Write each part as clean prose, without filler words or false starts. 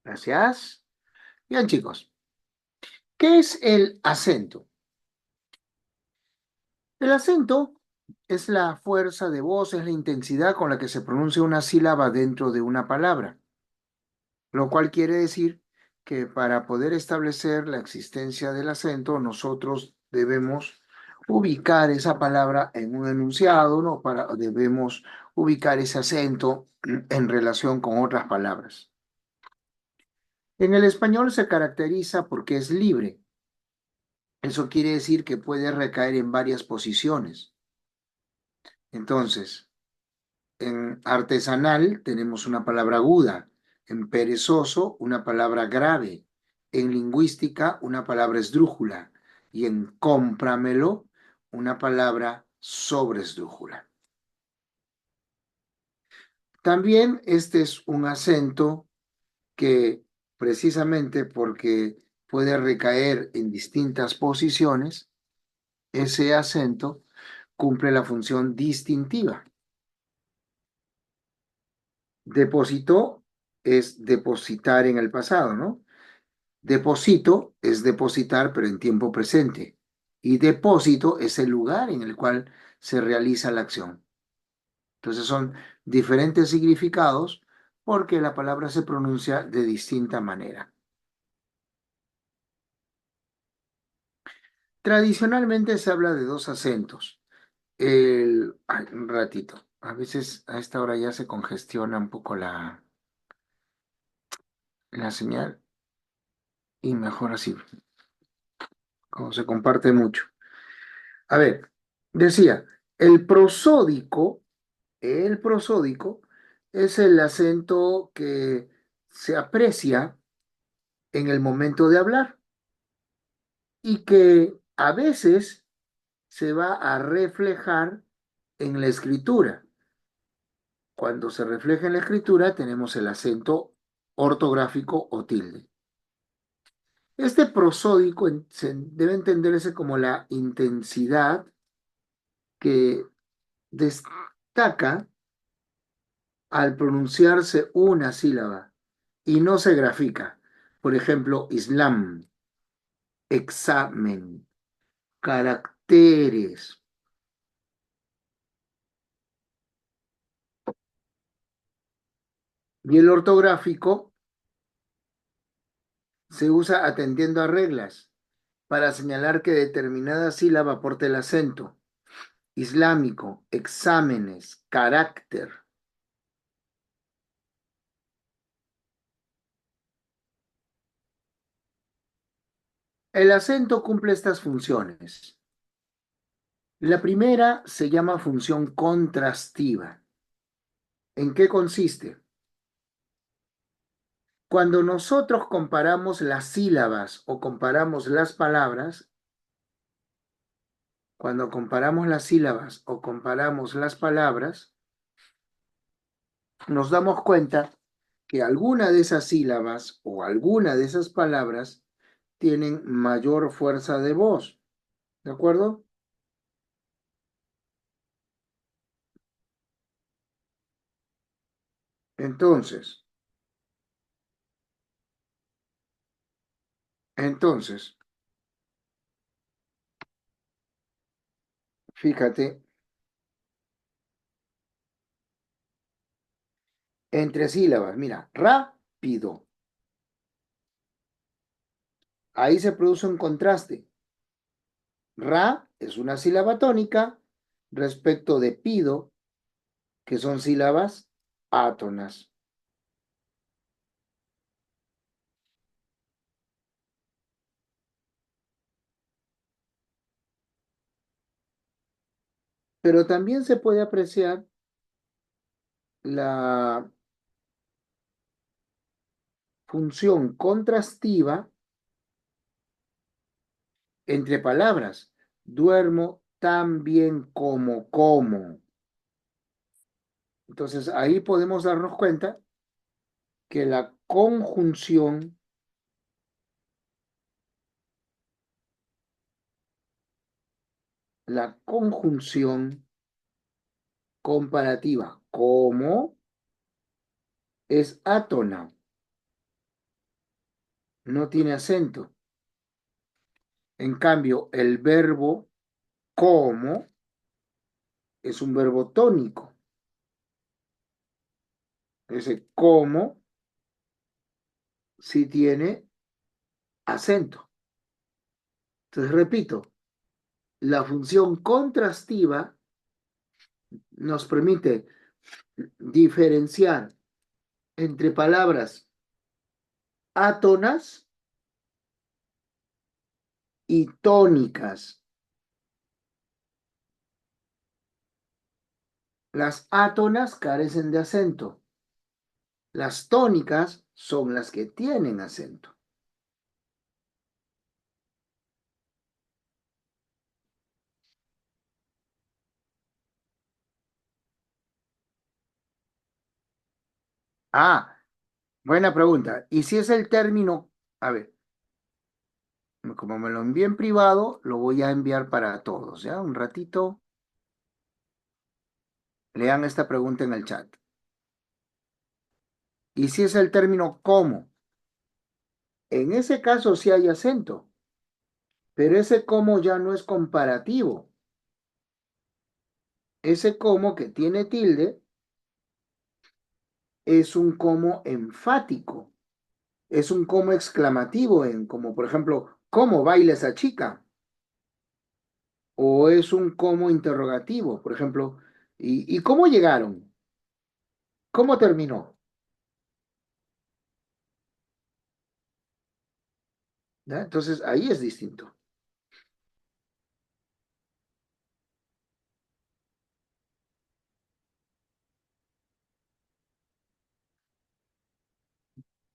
Gracias. Bien, chicos. ¿Qué es el acento? El acento es la fuerza de voz, es la intensidad con la que se pronuncia una sílaba dentro de una palabra, lo cual quiere decir que para poder establecer la existencia del acento, nosotros debemos ubicar esa palabra en un enunciado, ¿no? Debemos ubicar ese acento en relación con otras palabras. En el español se caracteriza porque es libre. Eso quiere decir que puede recaer en varias posiciones. Entonces, en artesanal tenemos una palabra aguda, en perezoso una palabra grave, en lingüística una palabra esdrújula y en cómpramelo una palabra sobresdrújula. También este es un acento que precisamente porque puede recaer en distintas posiciones, ese acento cumple la función distintiva. Depositó es depositar en el pasado, ¿no? Deposito es depositar, pero en tiempo presente. Y depósito es el lugar en el cual se realiza la acción. Entonces son diferentes significados porque la palabra se pronuncia de distinta manera. Tradicionalmente se habla de dos acentos. Ay, un ratito. A veces a esta hora ya se congestiona un poco la señal y mejor así, como se comparte mucho. A ver, decía, el prosódico, el prosódico es el acento que se aprecia en el momento de hablar y que a veces se va a reflejar en la escritura. Cuando se refleja en la escritura tenemos el acento ortográfico o tilde. Este prosódico debe entenderse como la intensidad que destaca al pronunciarse una sílaba y no se grafica. Por ejemplo, Islam, examen, caracteres. Y el ortográfico se usa atendiendo a reglas para señalar que determinada sílaba porta el acento. Islámico, exámenes, carácter. El acento cumple estas funciones. La primera se llama función contrastiva. ¿En qué consiste? Cuando nosotros comparamos las sílabas o comparamos las palabras, cuando comparamos las sílabas o comparamos las palabras, nos damos cuenta que alguna de esas sílabas o alguna de esas palabras tienen mayor fuerza de voz. ¿De acuerdo? Entonces, entonces, fíjate, entre sílabas, mira, rápido. Ahí se produce un contraste. Ra es una sílaba tónica respecto de pido, que son sílabas átonas. Pero también se puede apreciar la función contrastiva entre palabras. Duermo tan bien como como. Entonces ahí podemos darnos cuenta que la conjunción comparativa como es átona. no tiene acento. En cambio, el verbo como es un verbo tónico. Ese como sí tiene acento. Entonces, repito, la función contrastiva nos permite diferenciar entre palabras átonas y tónicas. Las átonas carecen de acento. Las tónicas son las que tienen acento. Ah, buena pregunta. ¿Y si es el término? A ver, como me lo envié en privado, lo voy a enviar para todos, ¿ya? Un ratito, lean esta pregunta en el chat. ¿Y si es el término como? En ese caso sí hay acento, pero ese como ya no es comparativo. Ese como que tiene tilde es un como enfático, es un como exclamativo en como por ejemplo, ¿cómo baila esa chica? O es un como interrogativo, por ejemplo, ¿y cómo llegaron? ¿Cómo terminó? ¿Ya? Entonces ahí es distinto.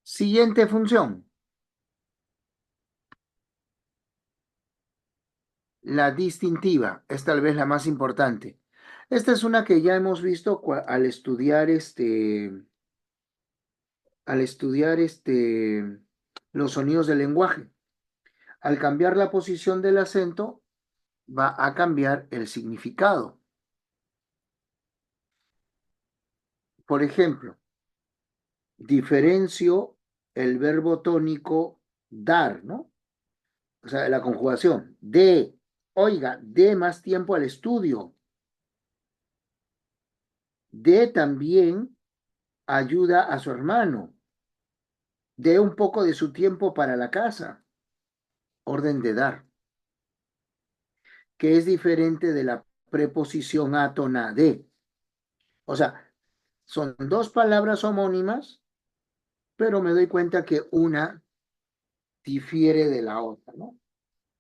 Siguiente función, la distintiva, es tal vez la más importante. Esta es una que ya hemos visto al estudiar los sonidos del lenguaje. Al cambiar la posición del acento, va a cambiar el significado. Por ejemplo, diferencio el verbo tónico dar, ¿no? O sea, la conjugación. De, oiga, dé más tiempo al estudio. De también ayuda a su hermano. Dé un poco de su tiempo para la casa. Orden de dar, que es diferente de la preposición átona de. O sea, son dos palabras homónimas, pero me doy cuenta que una difiere de la otra, ¿no?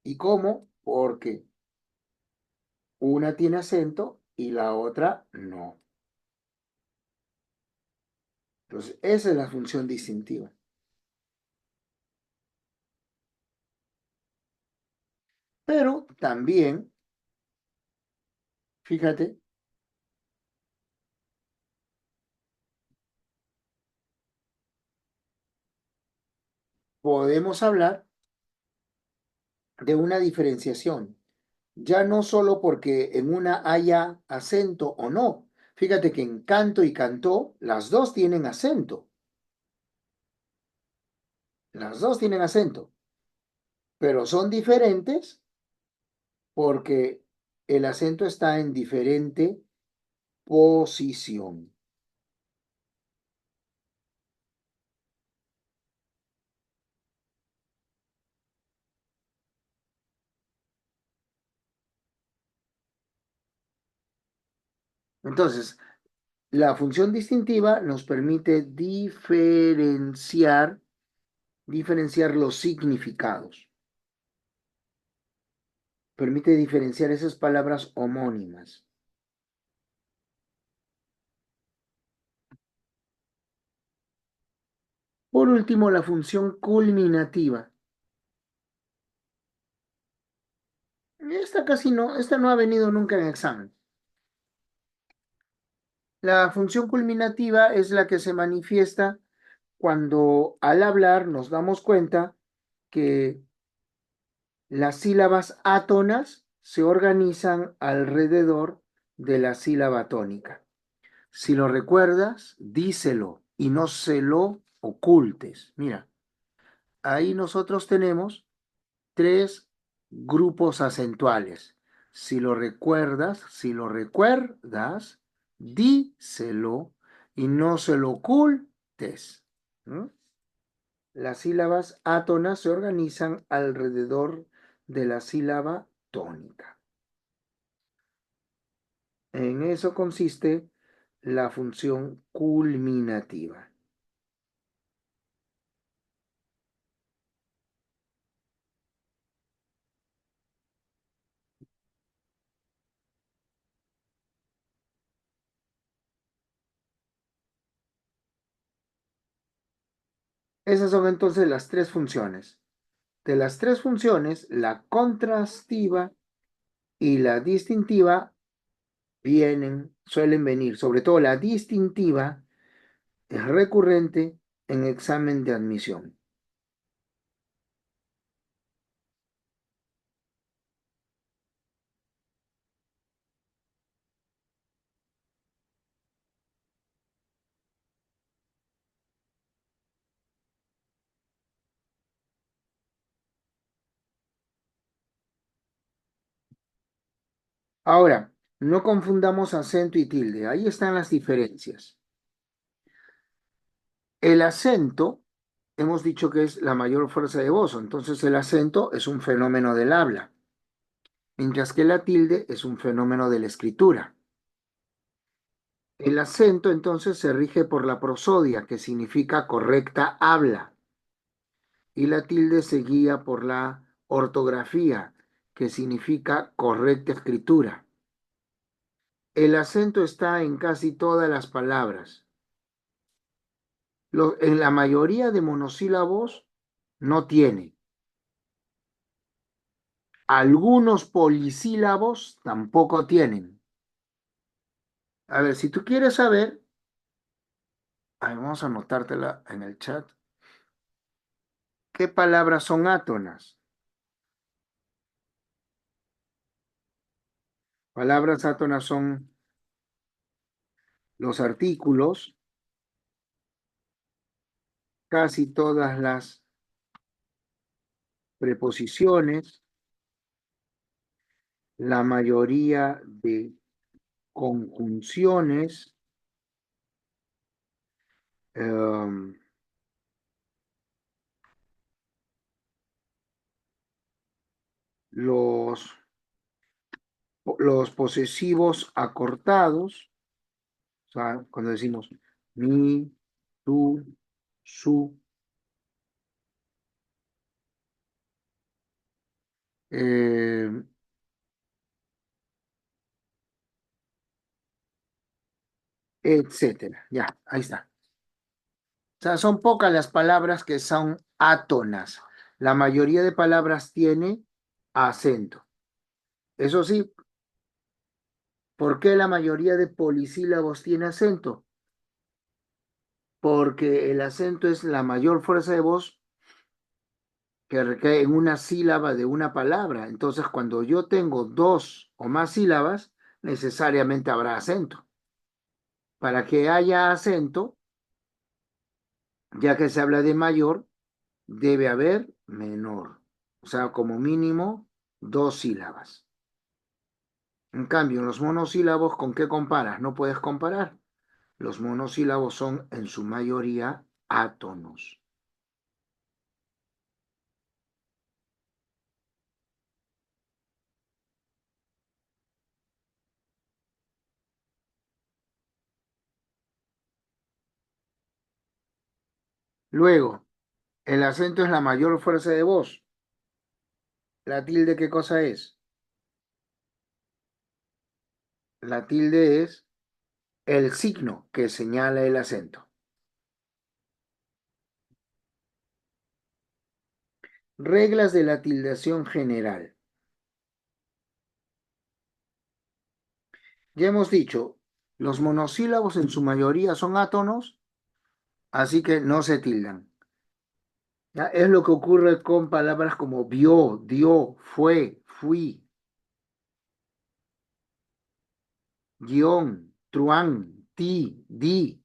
¿Y cómo? Porque una tiene acento y la otra no. Entonces, esa es la función distintiva. Pero también, fíjate, podemos hablar de una diferenciación, ya no solo porque en una haya acento o no. Fíjate que en canto y cantó, las dos tienen acento, las dos tienen acento, pero son diferentes porque el acento está en diferente posición. Entonces, la función distintiva nos permite diferenciar los significados, permite diferenciar esas palabras homónimas. Por último, la función culminativa. Esta no ha venido nunca en examen. La función culminativa es la que se manifiesta cuando al hablar nos damos cuenta que las sílabas átonas se organizan alrededor de la sílaba tónica. Si lo recuerdas, díselo y no se lo ocultes. Mira, ahí nosotros tenemos tres grupos acentuales. Si lo recuerdas, díselo y no se lo ocultes. ¿No? Las sílabas átonas se organizan alrededor de la sílaba tónica. En eso consiste la función culminativa. Esas son entonces las tres funciones. De las tres funciones, la contrastiva y la distintiva suelen venir, sobre todo la distintiva es recurrente en examen de admisión. Ahora, no confundamos acento y tilde, ahí están las diferencias. El acento, hemos dicho que es la mayor fuerza de voz, entonces el acento es un fenómeno del habla, mientras que la tilde es un fenómeno de la escritura. El acento entonces se rige por la prosodia, que significa correcta habla, y la tilde se guía por la ortografía, que significa correcta escritura. El acento está en casi todas las palabras. En la mayoría de monosílabos no tiene. Algunos polisílabos tampoco tienen. A ver, si tú quieres saber, vamos a anotártela en el chat. ¿Qué palabras son átonas? Palabras átonas son los artículos, casi todas las preposiciones, la mayoría de conjunciones, em, los, los posesivos acortados, o sea, cuando decimos mi, tú, su, eh, etcétera. Ya, ahí está. O sea, son pocas las palabras que son átonas. La mayoría de palabras tiene acento. Eso sí, ¿por qué la mayoría de polisílabos tiene acento? Porque el acento es la mayor fuerza de voz que recae en una sílaba de una palabra. Entonces, cuando yo tengo dos o más sílabas, necesariamente habrá acento. Para que haya acento, ya que se habla de mayor, debe haber menor. O sea, como mínimo dos sílabas. En cambio, en los monosílabos, ¿con qué comparas? No puedes comparar. Los monosílabos son en su mayoría átonos. Luego, el acento es la mayor fuerza de voz. ¿La tilde qué cosa es? La tilde es el signo que señala el acento. Reglas de la tildación general. Ya hemos dicho, los monosílabos en su mayoría son átonos, así que no se tildan. ¿Ya? Es lo que ocurre con palabras como vio, dio, fue, fui, guión, truán, ti, di.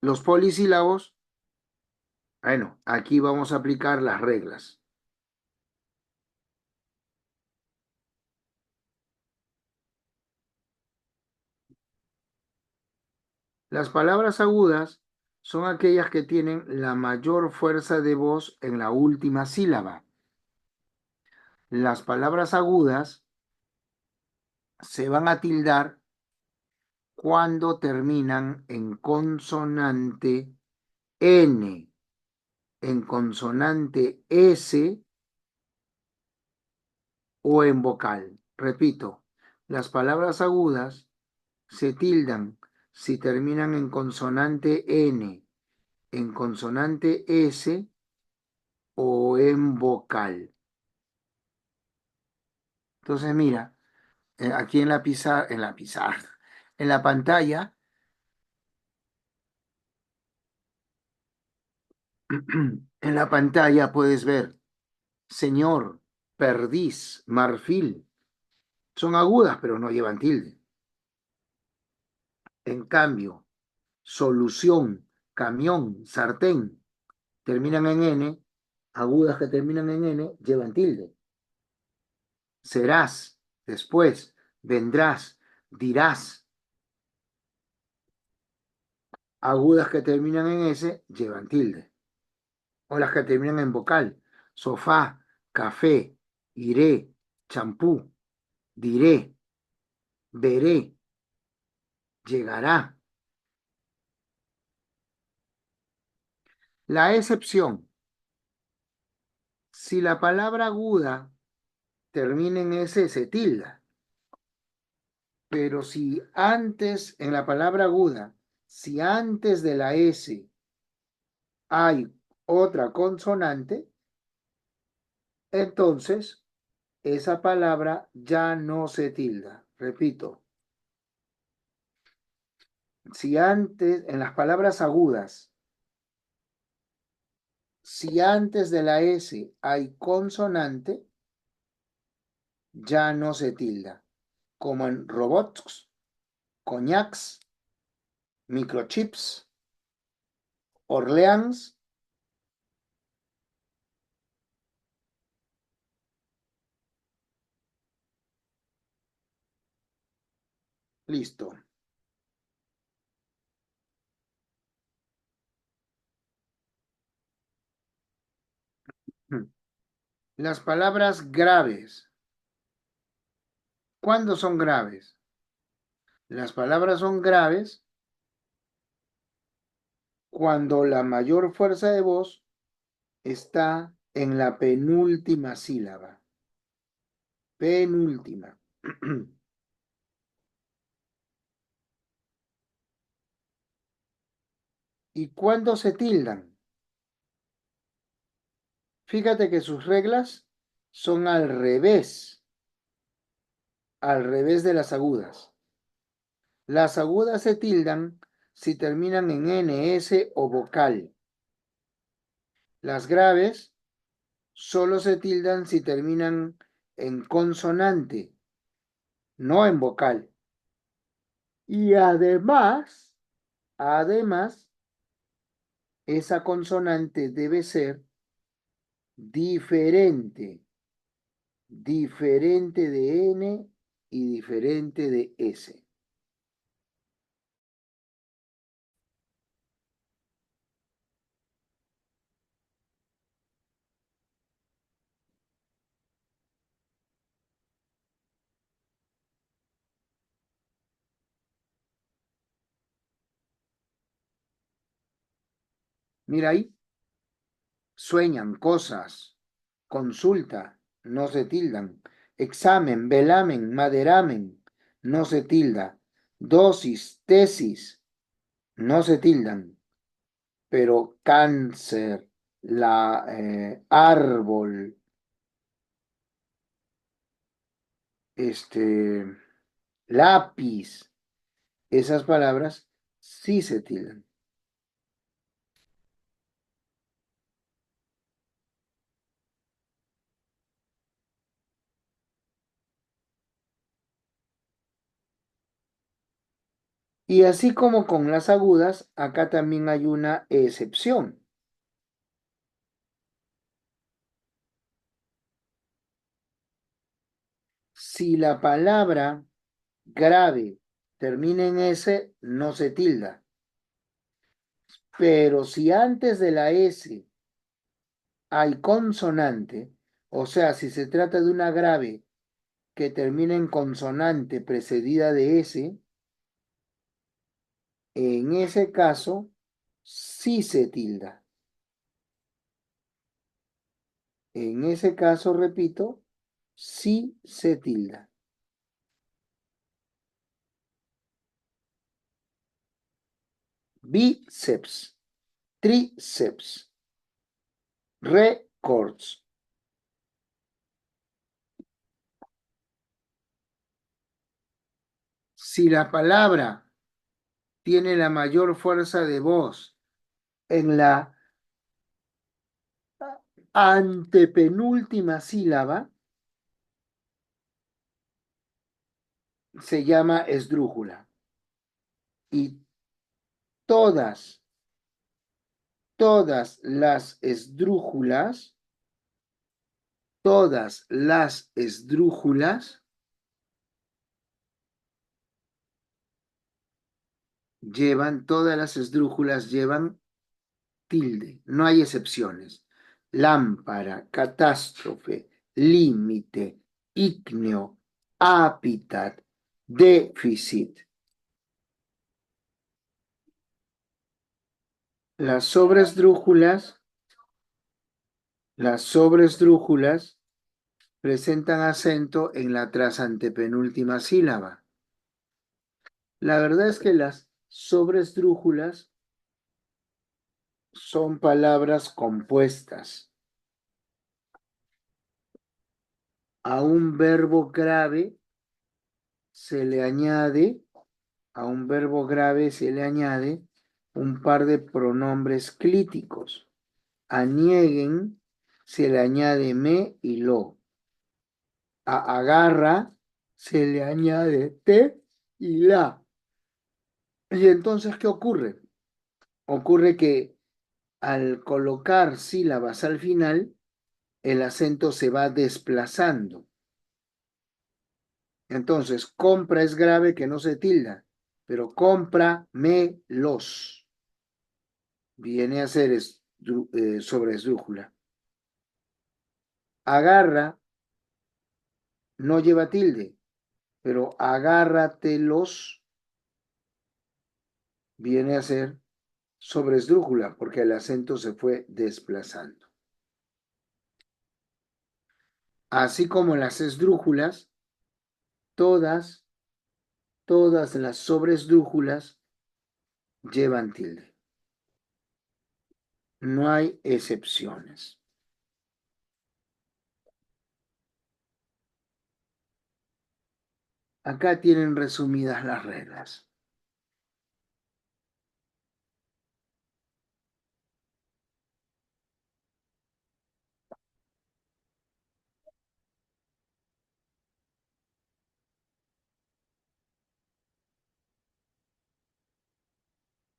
Los polisílabos Bueno, aquí vamos a aplicar las reglas. Las palabras agudas son aquellas que tienen la mayor fuerza de voz en la última sílaba. Las palabras agudas se van a tildar cuando terminan en consonante N, en consonante S o en vocal. Repito, las palabras agudas se tildan si terminan en consonante N, en consonante S o en vocal. Entonces, mira, aquí en la pantalla, en la pantalla puedes ver señor, perdiz, marfil. Son agudas, pero no llevan tilde. En cambio, solución, camión, sartén, terminan en N, agudas que terminan en N, llevan tilde. Serás, después, vendrás, dirás, agudas que terminan en S, llevan tilde. O las que terminan en vocal, sofá, café, iré, champú, diré, veré, llegará. La excepción, si la palabra aguda termina en S, se tilda. Pero si antes, en la palabra aguda, si antes de la S hay otra consonante, entonces esa palabra ya no se tilda. Repito, si antes, en las palabras agudas, si antes de la S hay consonante, ya no se tilda. Como en robots, coñacs, microchips, Orleans. Listo. Las palabras graves. ¿Cuándo son graves? Las palabras son graves cuando la mayor fuerza de voz está en la penúltima sílaba. Penúltima. ¿Y cuándo se tildan? Fíjate que sus reglas son al revés de las agudas. Las agudas se tildan si terminan en N, S o vocal. Las graves solo se tildan si terminan en consonante, no en vocal. Y además, esa consonante debe ser diferente, diferente de N y diferente de S. Mira ahí, sueñan cosas, consulta, no se tildan, examen, velamen, maderamen, no se tilda, dosis, tesis, no se tildan, pero cáncer, árbol, lápiz, esas palabras sí se tildan. Y así como con las agudas, acá también hay una excepción. Si la palabra grave termina en S, no se tilda. Pero si antes de la S hay consonante, o sea, si se trata de una grave que termina en consonante precedida de S, en ese caso sí se tilda. En ese caso, repito, sí se tilda. Bíceps, tríceps, récords. Si la palabra tiene la mayor fuerza de voz en la antepenúltima sílaba, se llama esdrújula. Y todas, todas las esdrújulas todas las esdrújulas llevan tilde, no hay excepciones. Lámpara, catástrofe, límite, ígneo, hábitat, déficit. Las sobresdrújulas, las sobresdrújulas presentan acento en la trasantepenúltima sílaba. La verdad es que las sobresdrújulas son palabras compuestas. A un verbo grave se le añade, a un verbo grave se le añade un par de pronombres clíticos. A nieguen se le añade me y lo. A agarra se le añade te y la. Y entonces, ¿qué ocurre? Ocurre que al colocar sílabas al final, el acento se va desplazando. Entonces, compra es grave que no se tilda, pero compra me los. Viene a ser sobre esdrújula. Agarra no lleva tilde, pero agárratelos viene a ser sobre esdrújula, porque el acento se fue desplazando. Así como las esdrújulas, todas las sobresdrújulas llevan tilde. No hay excepciones. Acá tienen resumidas las reglas.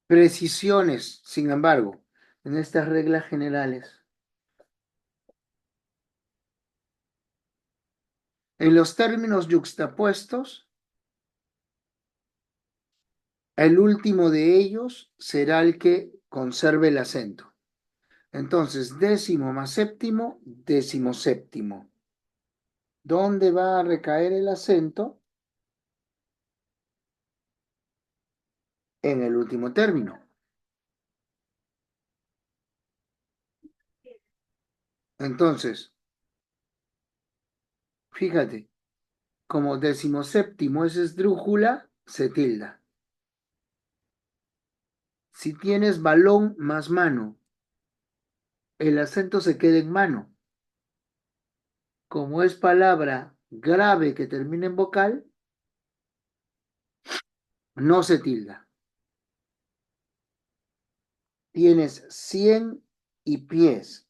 Precisiones, sin embargo, en estas reglas generales. En los términos yuxtapuestos, el último de ellos será el que conserve el acento. Entonces, décimo más séptimo, décimo séptimo. ¿Dónde va a recaer el acento? En el último término. Entonces, fíjate, como décimo séptimo es esdrújula, se tilda. Si tienes balón más mano, el acento se queda en mano. Como es palabra grave que termina en vocal, no se tilda. Tienes 100 y pies.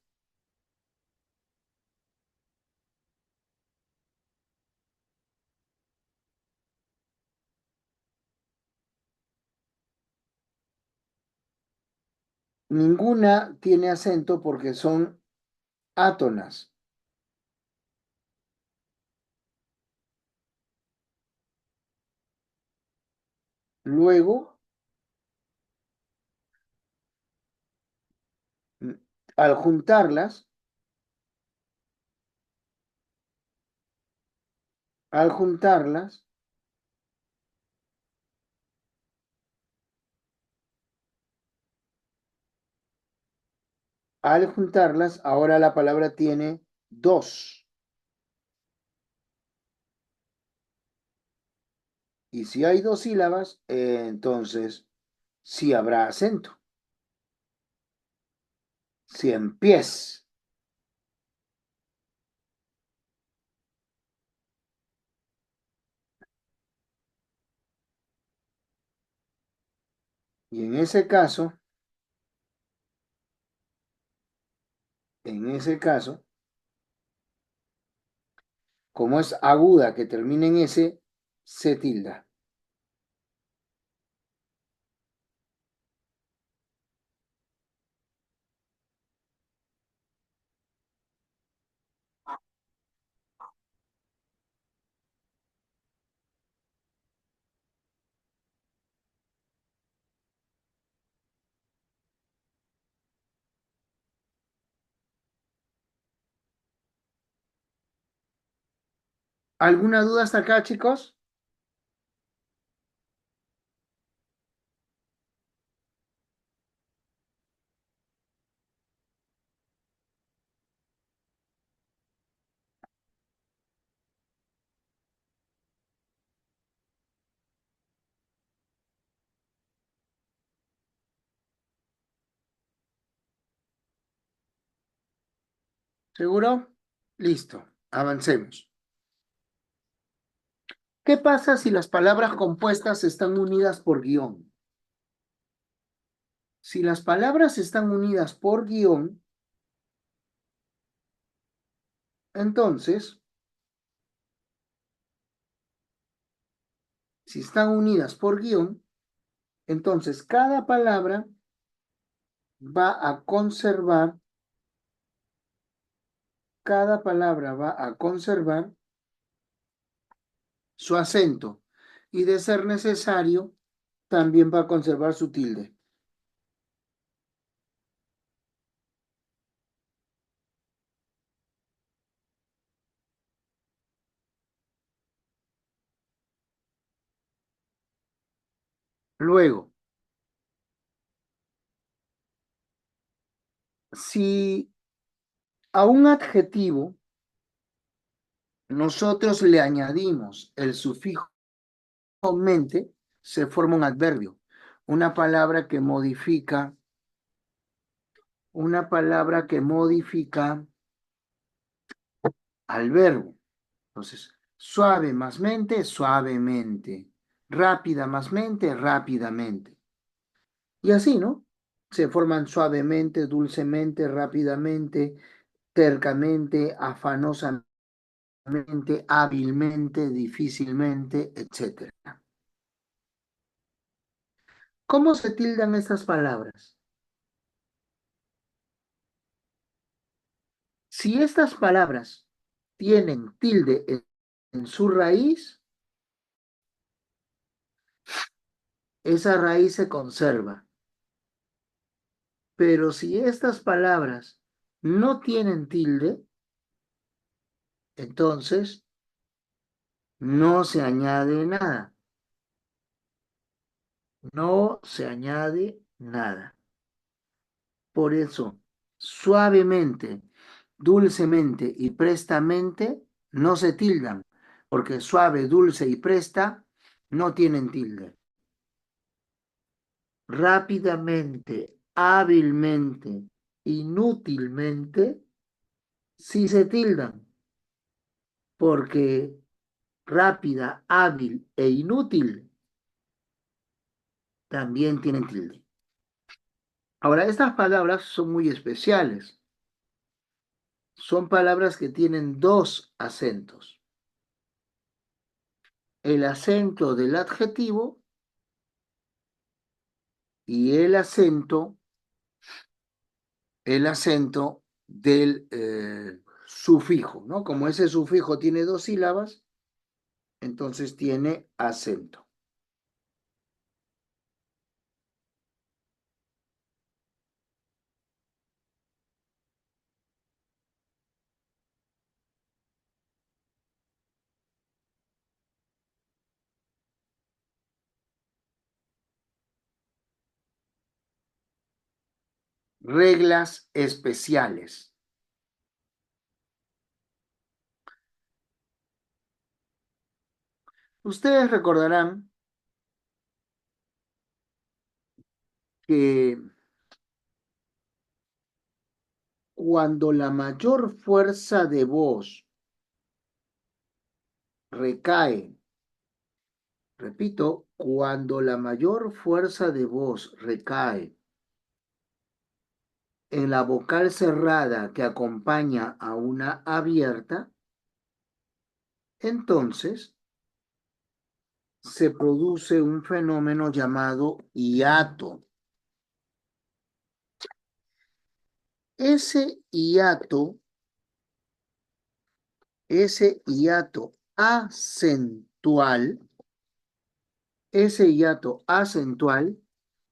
Ninguna tiene acento porque son átonas. Luego, mm, al juntarlas, al juntarlas, al juntarlas, ahora la palabra tiene dos. Y si hay dos sílabas, entonces sí habrá acento. Cien pies. Y en ese caso, como es aguda que termina en S, se tilda. ¿Alguna duda hasta acá, chicos? ¿Seguro? Listo, avancemos. ¿Qué pasa si las palabras compuestas están unidas por guión? Si las palabras están unidas por guión, entonces, si están unidas por guión, entonces cada palabra va a conservar, cada palabra va a conservar su acento y de ser necesario, también va a conservar su tilde. Luego, si a un adjetivo nosotros le añadimos el sufijo mente, se forma un adverbio, una palabra que modifica, una palabra que modifica al verbo. Entonces, suave más mente, suavemente. Rápida más mente, rápidamente. Y así, ¿no? Se forman suavemente, dulcemente, rápidamente, tercamente, afanosamente, hábilmente, difícilmente, etc. ¿Cómo se tildan estas palabras? Si estas palabras tienen tilde en su raíz, esa raíz se conserva. Pero si estas palabras no tienen tilde, entonces no se añade nada. No se añade nada. Por eso, suavemente, dulcemente y prestamente no se tildan, porque suave, dulce y presta no tienen tilde. Rápidamente, hábilmente, inútilmente, sí se tildan, porque rápida, hábil e inútil también tienen tilde. Ahora, estas palabras son muy especiales. Son palabras que tienen dos acentos. El acento del adjetivo y el acento del sufijo, ¿no? Como ese sufijo tiene dos sílabas, entonces tiene acento. reglas especiales. Ustedes recordarán que cuando la mayor fuerza de voz recae, repito, cuando la mayor fuerza de voz recae en la vocal cerrada que acompaña a una abierta, entonces se produce un fenómeno llamado hiato. Ese hiato, ese hiato acentual, ese hiato acentual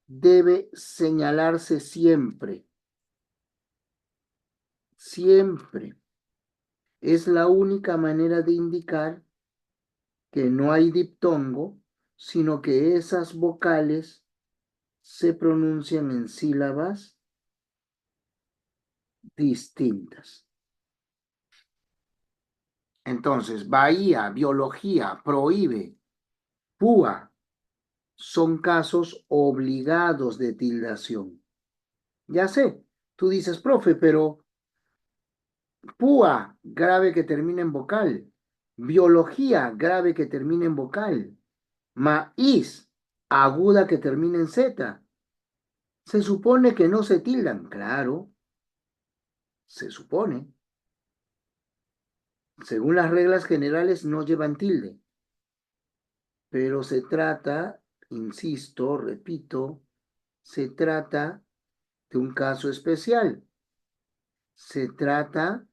debe señalarse siempre, siempre. Es la única manera de indicar que no hay diptongo, sino que esas vocales se pronuncian en sílabas distintas. Entonces, Bahía, biología, prohíbe, púa, son casos obligados de tildación. Ya sé, tú dices, profe, pero púa, grave que termina en vocal. Biología, grave que termina en vocal. Maíz, aguda que termina en Z. Se supone que no se tildan. Claro, se supone. Según las reglas generales no llevan tilde. Pero se trata, insisto, repito, se trata de un caso especial. Se trata,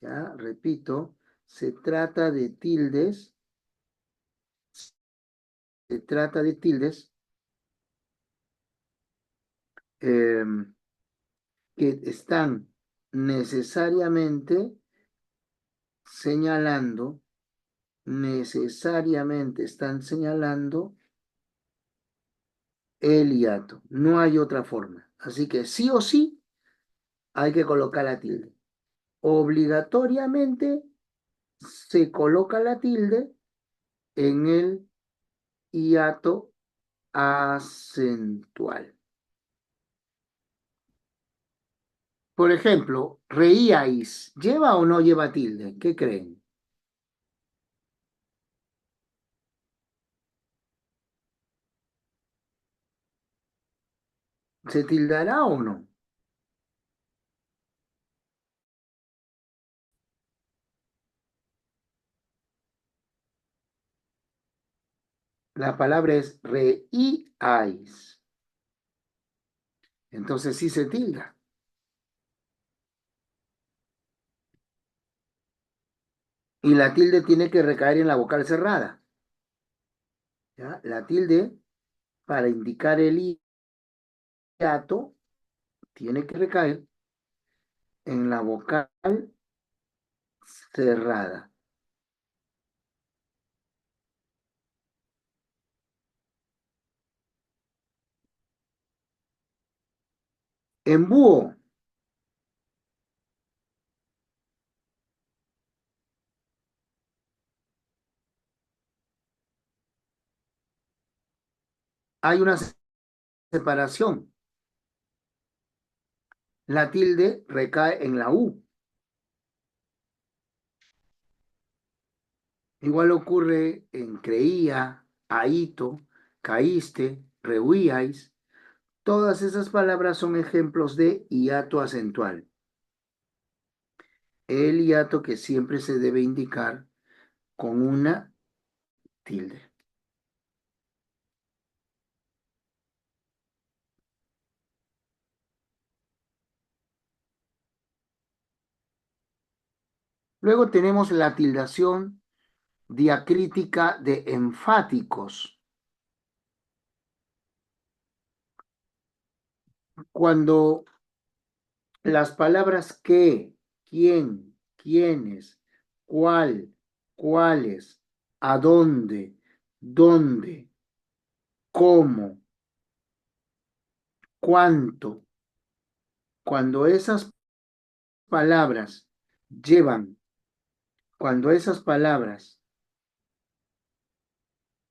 ya, repito, se trata de tildes, se trata de tildes eh, que están necesariamente señalando, necesariamente están señalando el hiato. No hay otra forma. Así que sí o sí hay que colocar la tilde. Obligatoriamente se coloca la tilde en el hiato acentual. Por ejemplo, reíais, ¿lleva o no lleva tilde? ¿Qué creen? ¿Se tildará o no? La palabra es reíais. Entonces sí se tilda. Y la tilde tiene que recaer en la vocal cerrada. ¿Ya? La tilde, para indicar el hiato, tiene que recaer en la vocal cerrada. En búho hay una separación. La tilde recae en la U. Igual ocurre en creía, ahito, caíste, rehuíais. Todas esas palabras son ejemplos de hiato acentual. El hiato que siempre se debe indicar con una tilde. Luego tenemos la tildación diacrítica de enfáticos. Cuando las palabras que, quién, quiénes, cuál, cuáles, a dónde, cómo, cuánto, Cuando esas palabras llevan, cuando esas palabras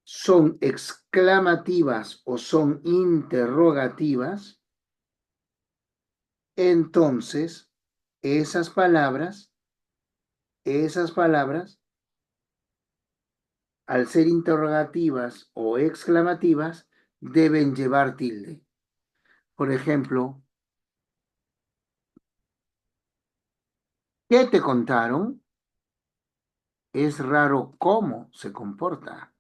son exclamativas o son interrogativas, entonces esas palabras, al ser interrogativas o exclamativas, deben llevar tilde. Por ejemplo, ¿qué te contaron? Es raro cómo se comporta.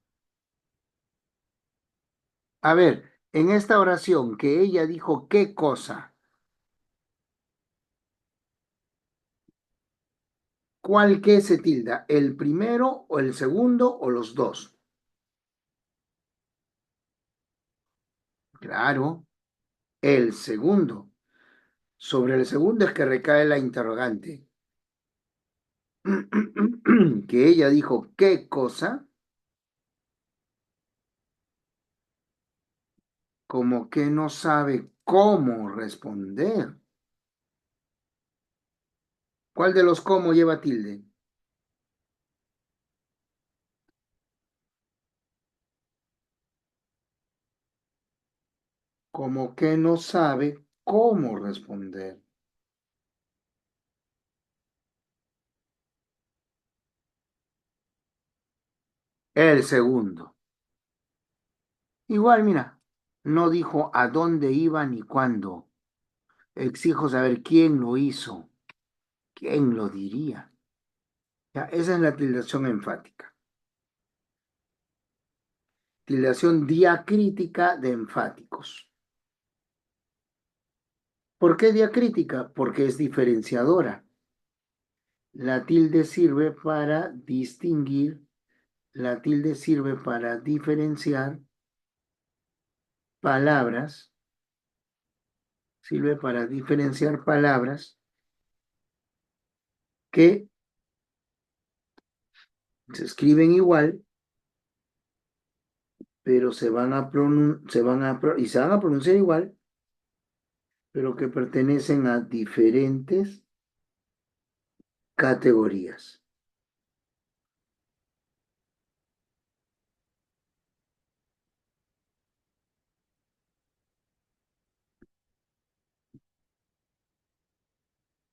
A ver, en esta oración que ella dijo, ¿qué cosa? ¿Cuál que se tilda? ¿El primero o el segundo o los dos? Claro, el segundo. Sobre el segundo es que recae la interrogante. Que ella dijo, ¿qué cosa? Como que no sabe cómo responder. ¿Cuál de los cómo lleva tilde? Como que no sabe cómo responder. El segundo. Igual, mira, no dijo a dónde iba ni cuándo. Exijo saber quién lo hizo, quién lo diría. Ya, esa es la tildación enfática. Tildación diacrítica de enfáticos. ¿Por qué diacrítica? Porque es diferenciadora. La tilde sirve para distinguir, la tilde sirve para diferenciar palabras, sirve para diferenciar palabras que se escriben igual, pero se van a pronunciar igual, pero que pertenecen a diferentes categorías.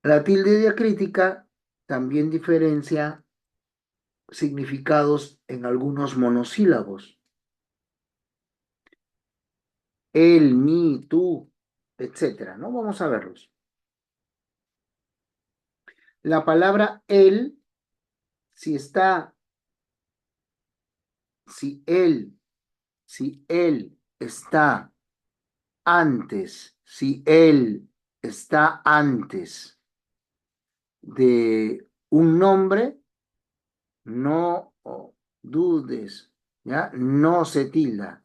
La tilde diacrítica también diferencia significados en algunos monosílabos. Él, mí, tú, etcétera, ¿no? Vamos a verlos. La palabra él, si está, si él, si él está antes, si él está antes de un nombre, no dudes, ¿ya? No se tilda.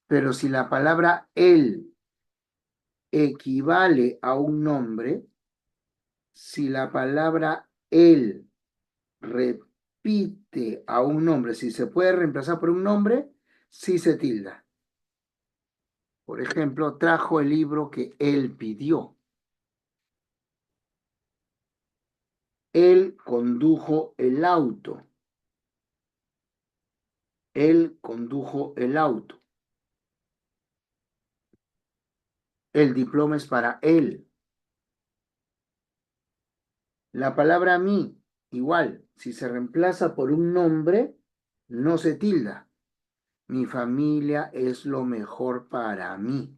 Pero si la palabra él equivale a un nombre, si la palabra él repite a un nombre, si se puede reemplazar por un nombre, sí se tilda. Por ejemplo, trajo el libro que él pidió. Él condujo el auto. Él condujo el auto. El diploma es para él. La palabra mí, igual, si se reemplaza por un nombre, no se tilda. Mi familia es lo mejor para mí.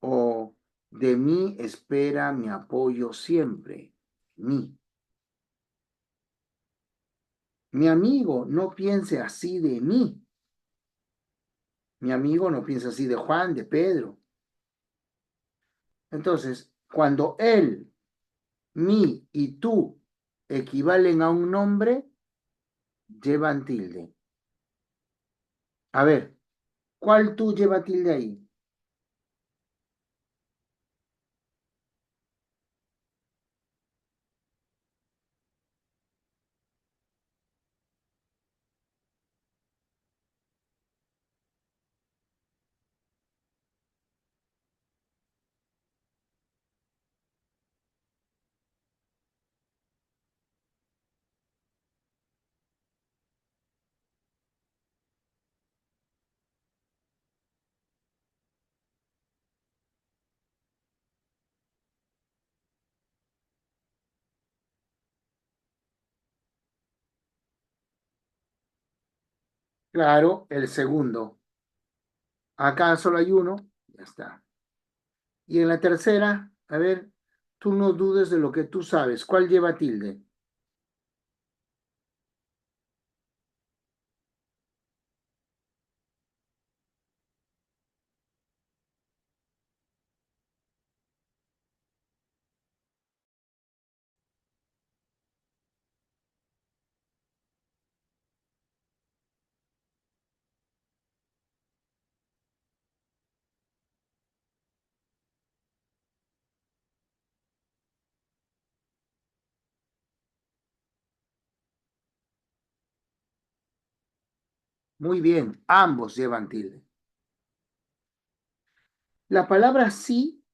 O de mí espera mi apoyo siempre. Mí. Mi amigo no piense así de mí. Mi amigo no piensa así de Juan, de Pedro. Entonces, cuando él, mí y tú equivalen a un nombre, llevan tilde. A ver, ¿cuál tú lleva tilde ahí? Claro, el segundo. Acá solo hay uno, ya está. Y en la tercera, a ver, tú no dudes de lo que tú sabes. ¿Cuál lleva tilde? Muy bien, ambos llevan tilde. La palabra sí,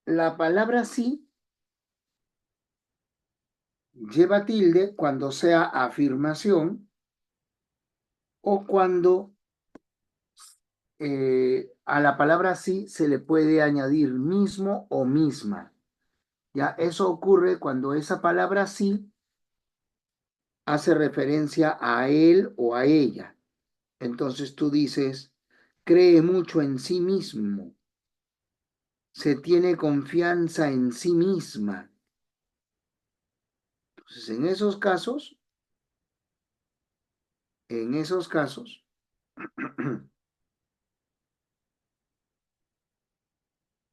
la palabra sí lleva tilde cuando sea afirmación o cuando a la palabra sí se le puede añadir mismo o misma. Ya, eso ocurre cuando esa palabra sí hace referencia a él o a ella. Entonces tú dices, cree mucho en sí mismo, se tiene confianza en sí misma. Entonces, en esos casos,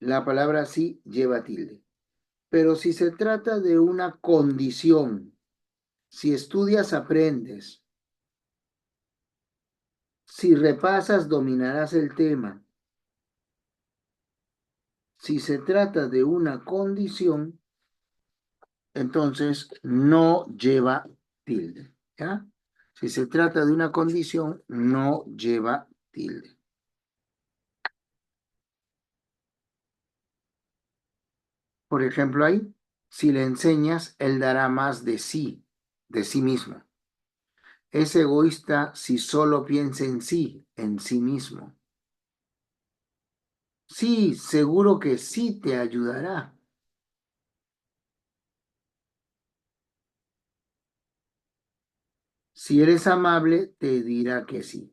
la palabra sí lleva tilde. Pero si se trata de una condición, si estudias, aprendes, si repasas, dominarás el tema. Si se trata de una condición, entonces no lleva tilde, ¿ya? Si se trata de una condición, no lleva tilde. Por ejemplo, ahí, si le enseñas, él dará más de sí mismo. Es egoísta si solo piensa en sí mismo. Sí, seguro que sí te ayudará. Si eres amable, te dirá que sí.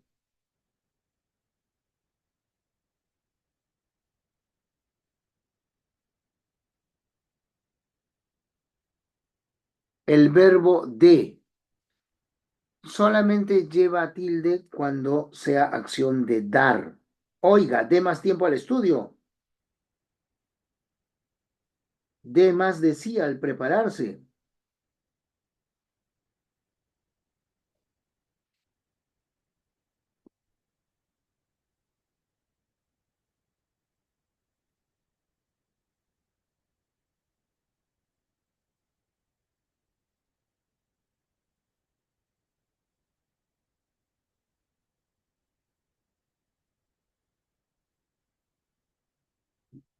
El verbo de solamente lleva tilde cuando sea acción de dar. Oiga, dé más tiempo al estudio. Dé más de sí al prepararse.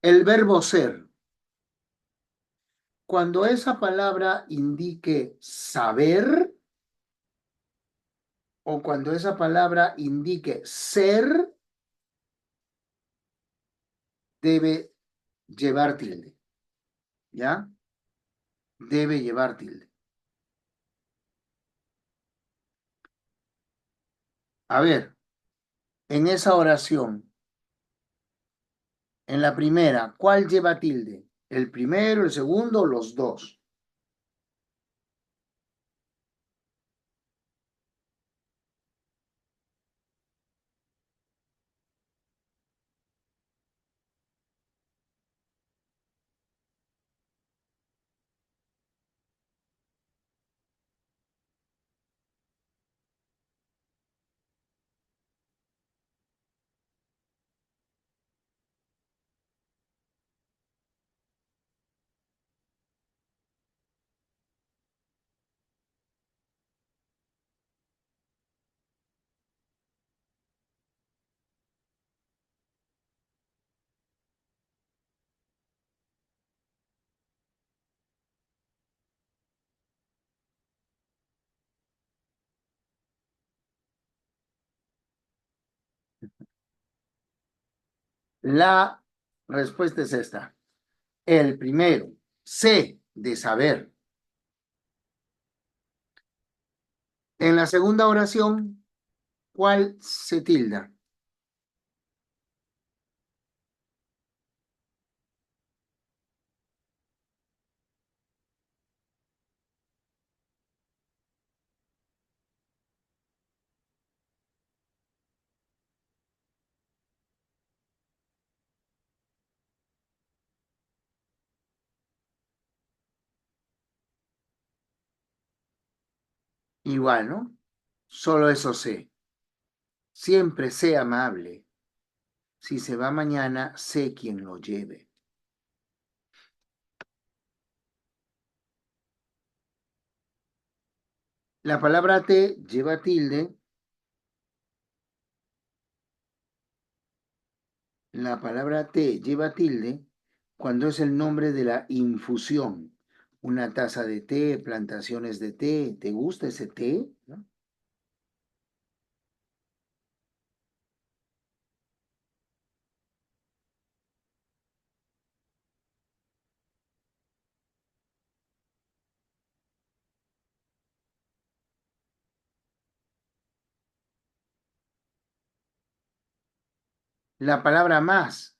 El verbo ser. Cuando esa palabra indique saber o cuando esa palabra indique ser, debe llevar tilde. ¿Ya? Debe llevar tilde. A ver, en esa oración, en la primera, ¿cuál lleva tilde? ¿El primero, el segundo, los dos? La respuesta es esta. El primero, sé de saber. En la segunda oración, ¿cuál se tilda? Igual, ¿no? Solo eso sé. Siempre sé amable. Si se va mañana, sé quién lo lleve. La palabra te lleva tilde. La palabra té lleva tilde cuando es el nombre de la infusión. Una taza de té, plantaciones de té. ¿Te gusta ese té? ¿No? La palabra más,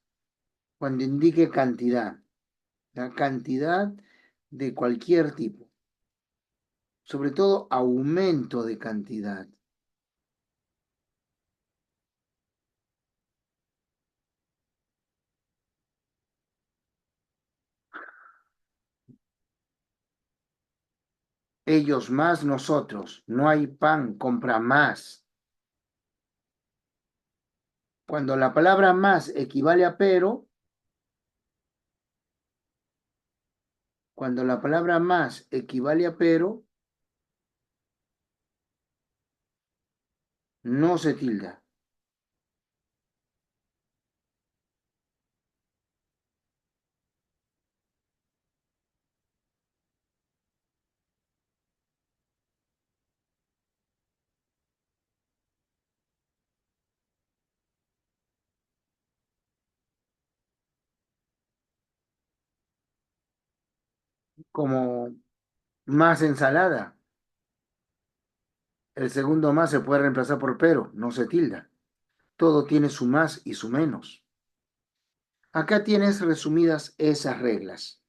cuando indique cantidad. La cantidad de cualquier tipo. Sobre todo aumento de cantidad. Ellos más nosotros. No hay pan, compra más. Cuando la palabra más equivale a pero, cuando la palabra más equivale a pero, no se tilda. Como más ensalada. El segundo más se puede reemplazar por pero, no se tilda. Todo tiene su más y su menos. Acá tienes resumidas esas reglas.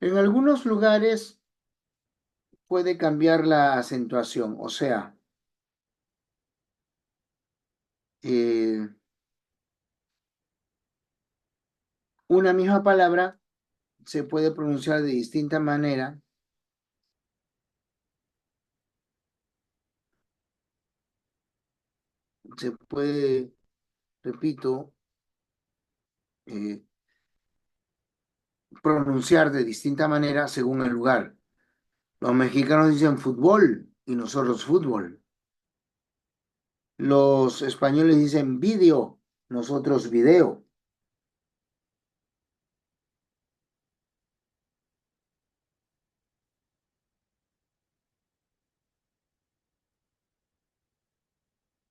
En algunos lugares puede cambiar la acentuación, o sea, eh, una misma palabra se puede pronunciar de distinta manera, se puede, repito, eh, pronunciar de distinta manera según el lugar. Los mexicanos dicen fútbol y nosotros fútbol. Los españoles dicen vídeo, nosotros video,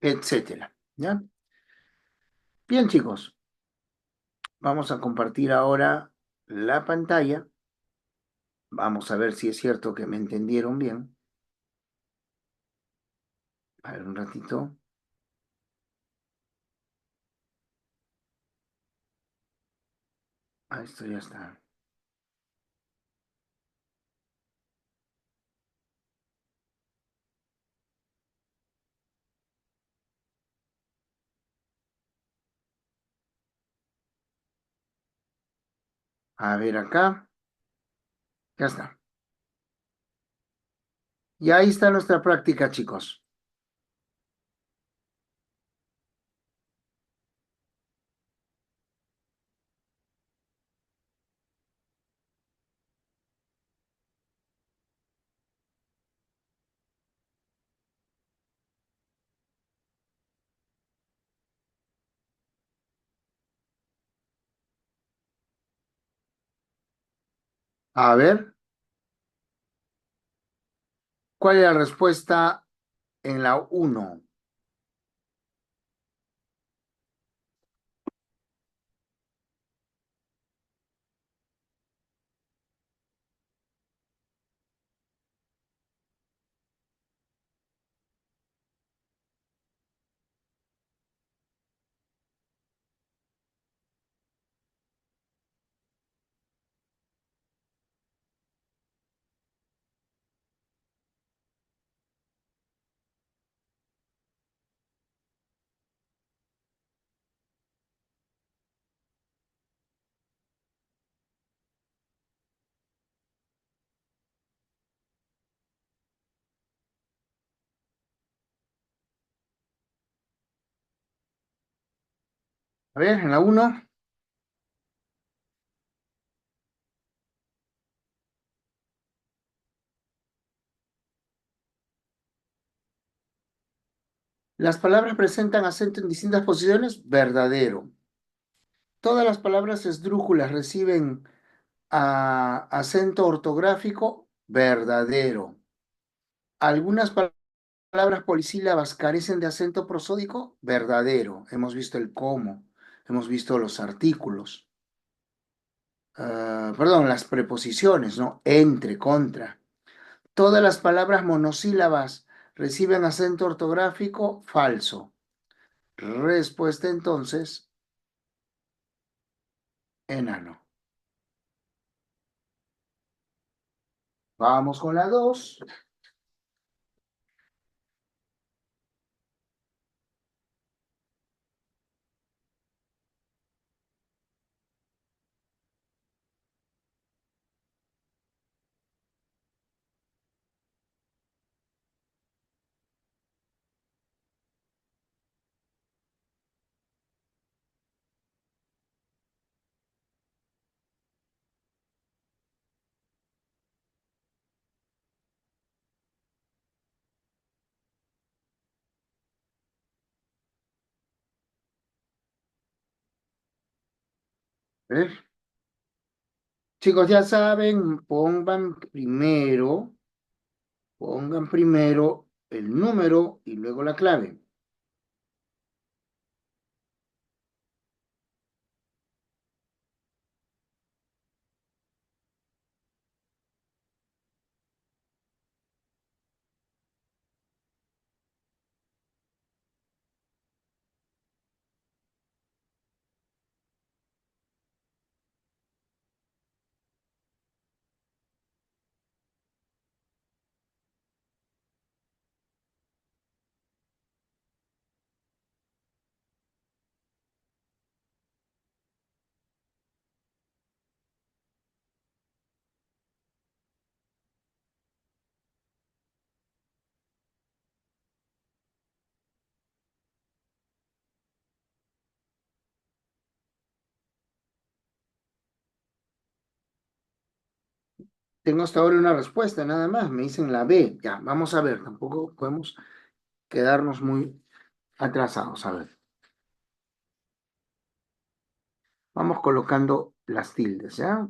etcétera. ¿Ya? Bien, chicos, vamos a compartir ahora la pantalla. Vamos a ver si es cierto que me entendieron bien. A ver, un ratito. Ah, esto ya está. A ver acá. Ya está. Y ahí está nuestra práctica, chicos. A ver, ¿cuál es la respuesta en la uno? A ver, en la uno, las palabras presentan acento en distintas posiciones, verdadero. Todas las palabras esdrújulas reciben acento ortográfico, verdadero. Algunas palabras polisílabas carecen de acento prosódico, verdadero. Hemos visto el cómo, hemos visto los artículos. Perdón, las preposiciones, ¿no? Entre, contra. Todas las palabras monosílabas reciben acento ortográfico, falso. Respuesta entonces, enano. Vamos con la dos. Chicos, ya saben, pongan primero el número y luego la clave. Tengo hasta ahora una respuesta, nada más. Me dicen la B. Ya, vamos a ver. Tampoco podemos quedarnos muy atrasados. A ver, vamos colocando las tildes, ¿ya?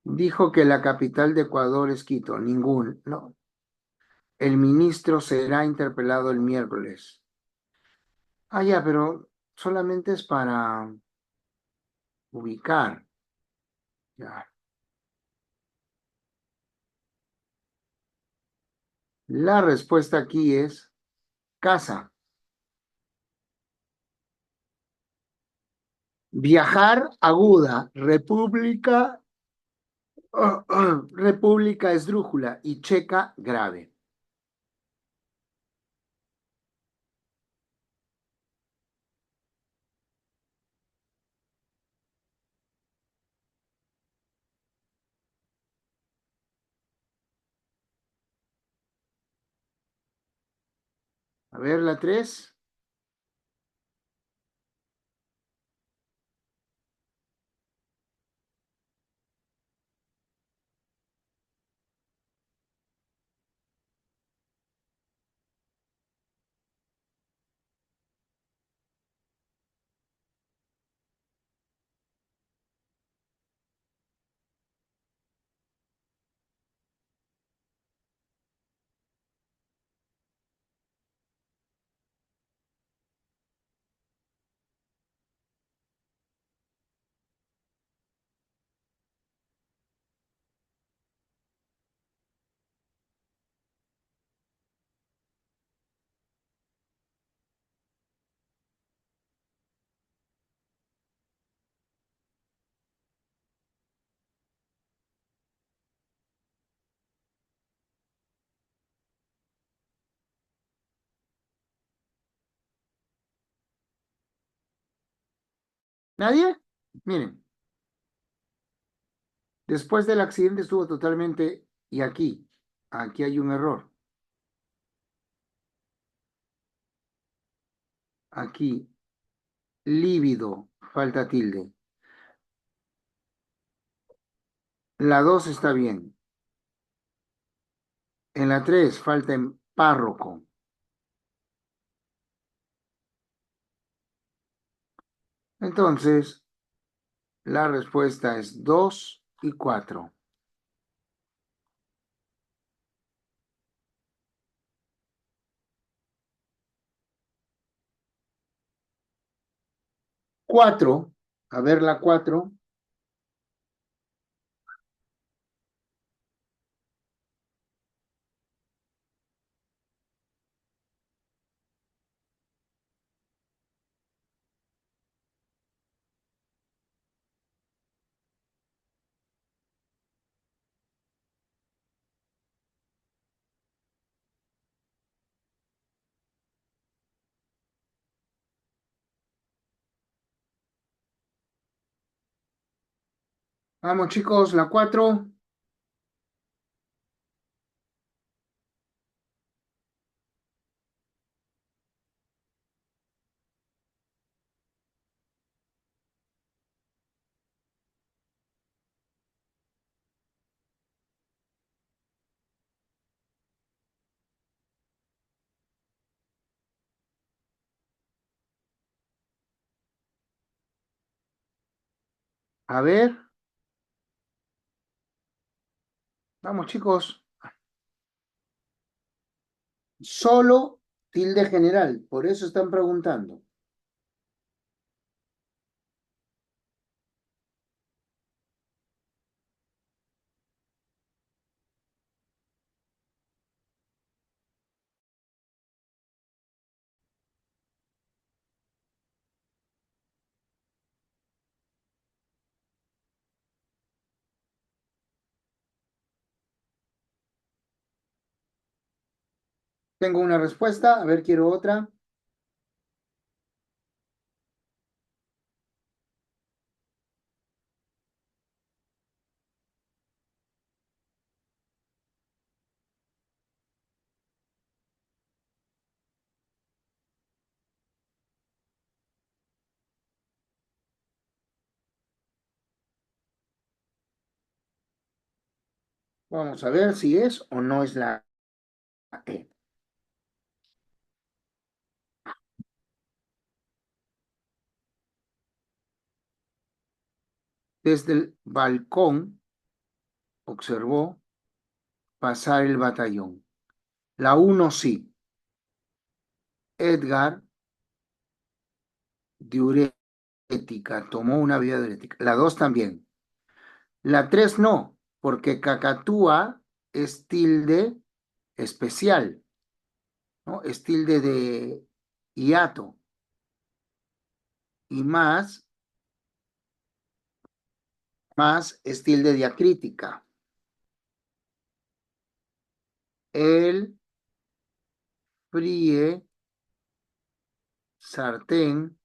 Dijo que la capital de Ecuador es Quito. Ningún, no. El ministro será interpelado el miércoles. Ah, ya, pero solamente es para ubicar. Ya. La respuesta aquí es casa. Viajar aguda. República esdrújula y checa grave. A ver, la tres. ¿Nadie? Miren, después del accidente estuvo totalmente... Y aquí hay un error. Aquí, lívido, falta tilde. La 2 está bien. En la 3 falta en párroco. Entonces, la respuesta es 2 y 4. 4, a ver la 4. Vamos chicos, la 4. A ver, vamos chicos. Solo tilde general, por eso están preguntando. Tengo una respuesta, a ver, quiero otra. Vamos a ver si es o no es la E. Desde el balcón observó pasar el batallón. La 1 sí. Edgar, diurética, tomó una vía diurética. La 2 también. La 3 no, porque cacatúa es tilde especial, ¿no? Es tilde de hiato. Y más es tilde diacrítica. El fríe, sartén,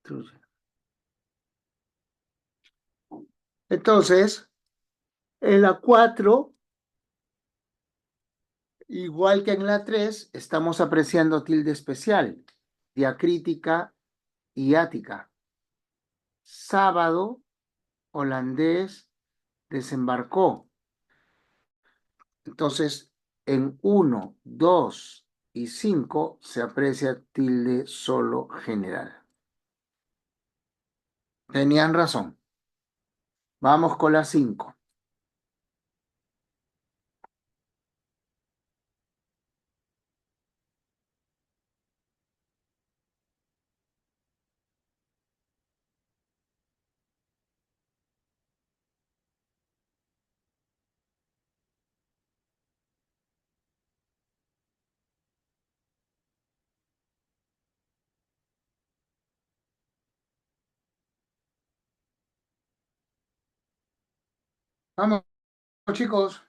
trucha. Entonces, en la 4, igual que en la 3, estamos apreciando tilde especial, diacrítica y ática. Sábado, holandés, desembarcó. Entonces, en 1, 2 y 5 se aprecia tilde solo general. Tenían razón. Vamos con la 5. Vamos, chicos.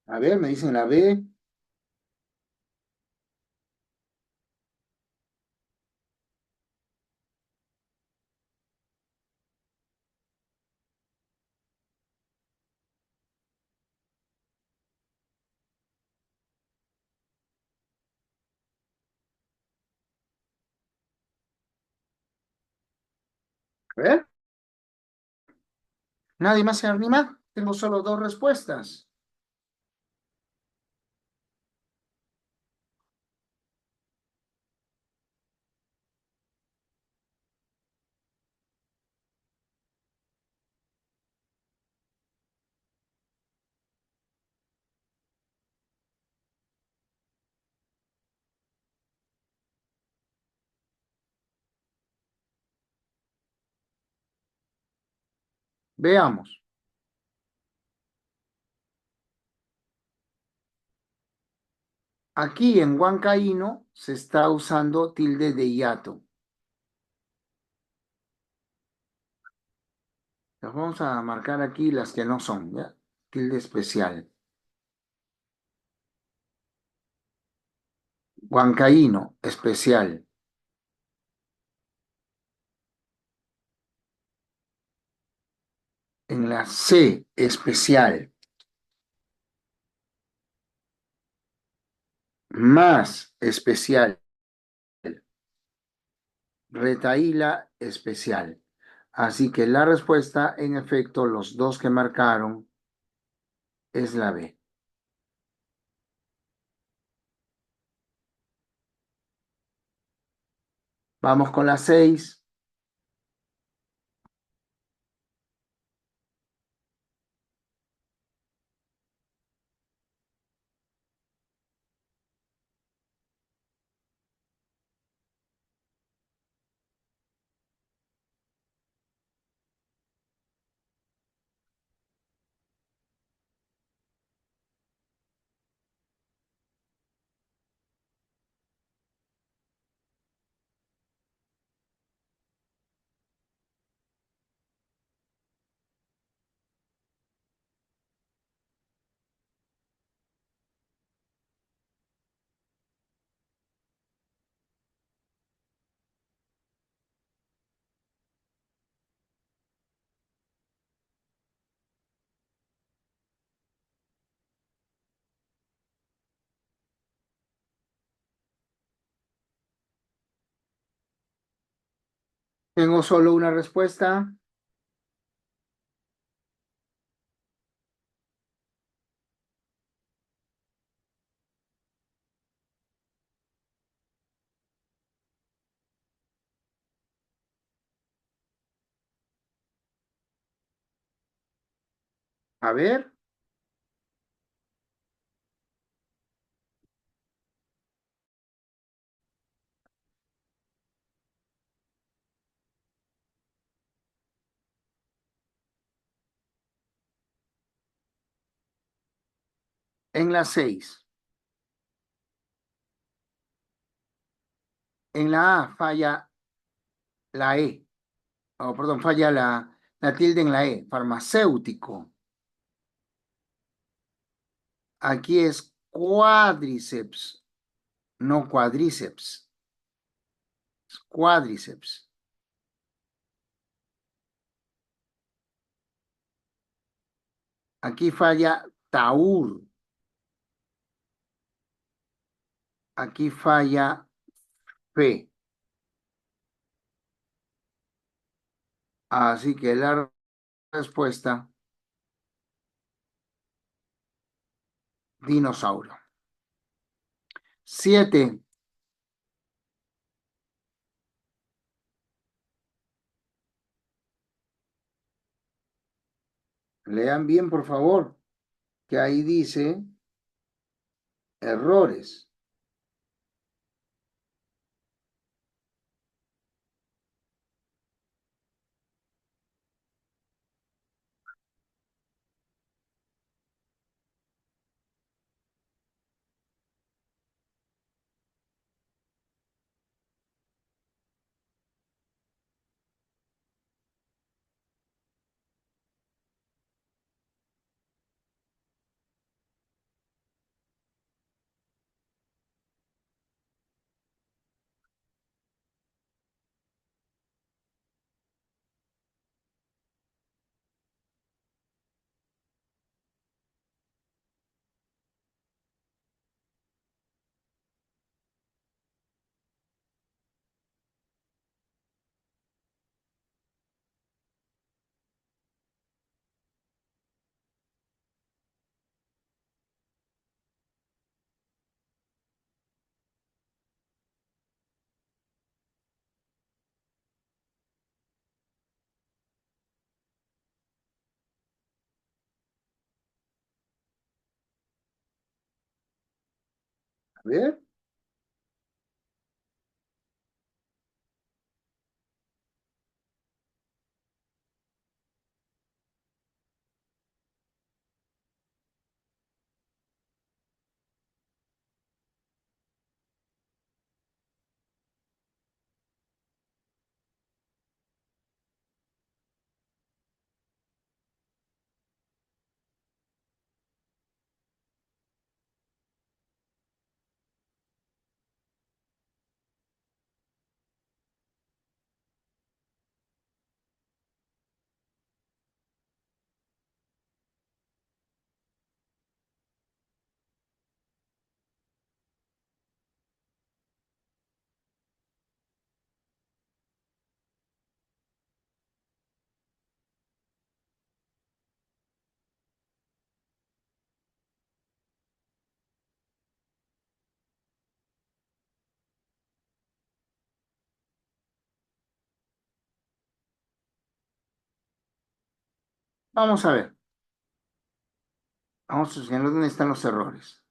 A ver, me dicen la B. A ver, nadie más se anima. Tengo solo dos respuestas. Veamos. Aquí en huancaíno se está usando tilde de hiato. Las vamos a marcar aquí las que no son, ¿ya? Tilde especial. Huancaíno, especial. En la C, especial. Más, especial. Retaíla, especial. Así que la respuesta, en efecto, los dos que marcaron es la B. Vamos con la 6. Tengo solo una respuesta. A ver, en la 6. En la A falla la E. Oh, perdón, falla la tilde en la E. Farmacéutico. Aquí es cuádriceps, no cuadríceps. Es cuádriceps. Aquí falla taur. Aquí falla fe. Así que la respuesta, dinosaurio. 7. Lean bien, por favor, que ahí dice errores. A ver, vamos a ver. Vamos a señalar dónde están los errores.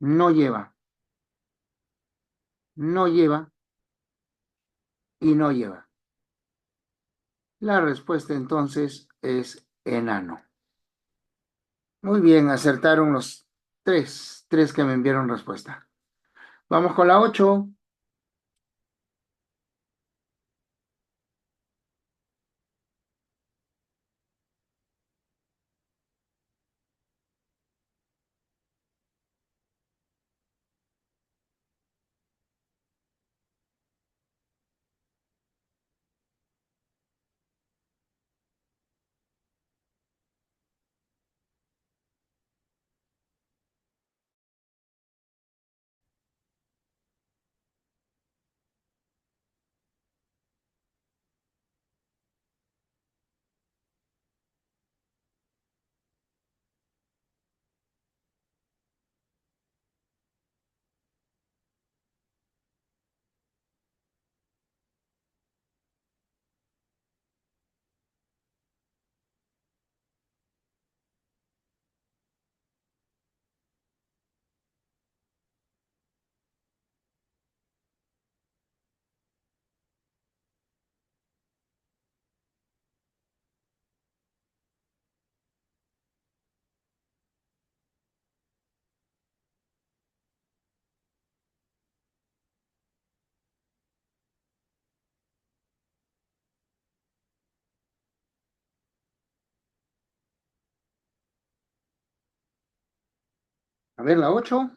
No lleva, no lleva y no lleva. La respuesta entonces es enano. Muy bien, acertaron los tres que me enviaron respuesta. Vamos con la 8. A ver, la 8.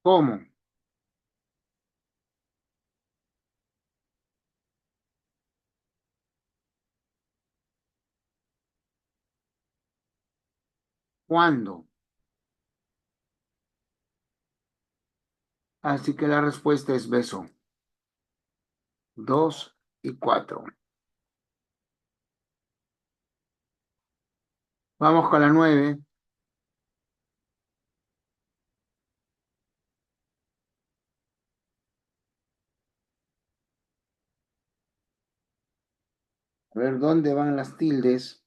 ¿Cómo? ¿Cuándo? Así que la respuesta es beso. 2 y 4. Vamos con la 9. A ver, ¿dónde van las tildes?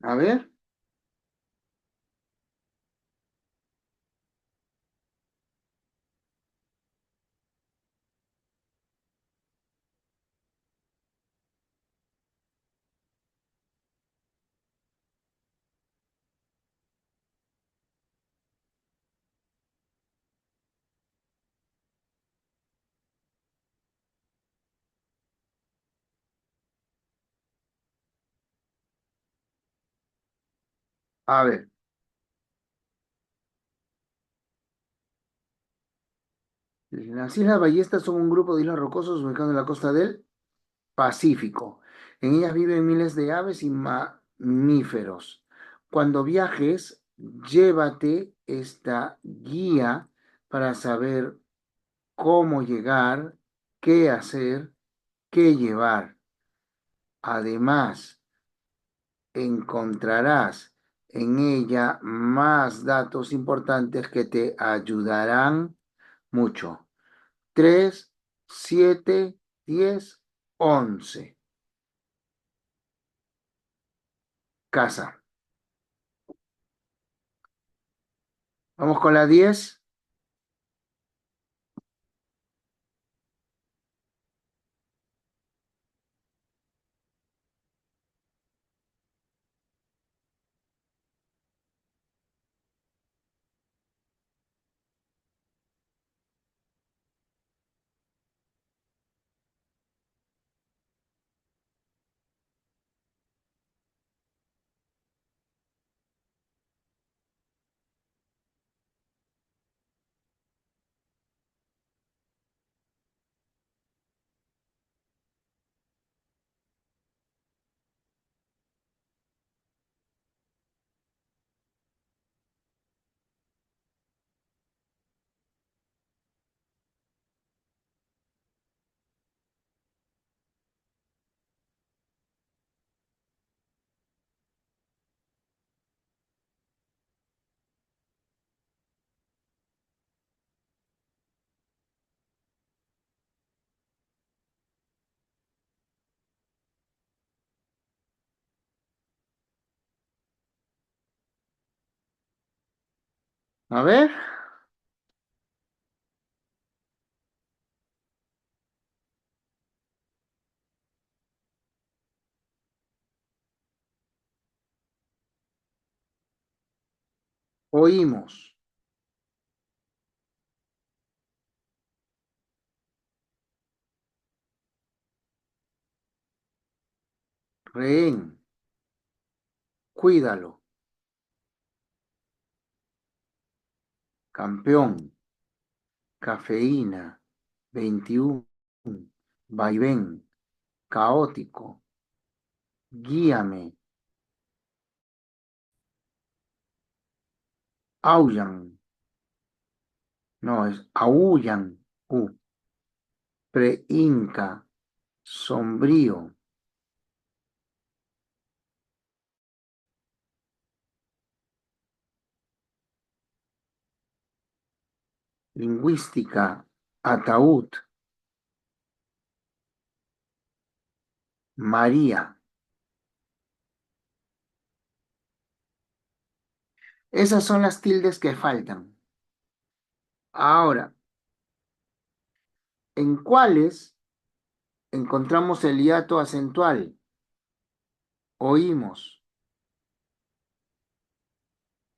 A ver, a ver. Las Islas Ballestas son un grupo de islas rocosas ubicadas en la costa del Pacífico. En ellas viven miles de aves y mamíferos. Cuando viajes, llévate esta guía para saber cómo llegar, qué hacer, qué llevar. Además, encontrarás en ella más datos importantes que te ayudarán mucho. 3, 7, 10, 11. Casa. Vamos con la 10. A ver, oímos. Rehén, cuídalo. Campeón, cafeína, 21. Vaivén, caótico. Guíame. Aullan. No, es aullan. Pre-inca, sombrío. Lingüística, ataúd. María. Esas son las tildes que faltan. Ahora, ¿en cuáles encontramos el hiato acentual? Oímos.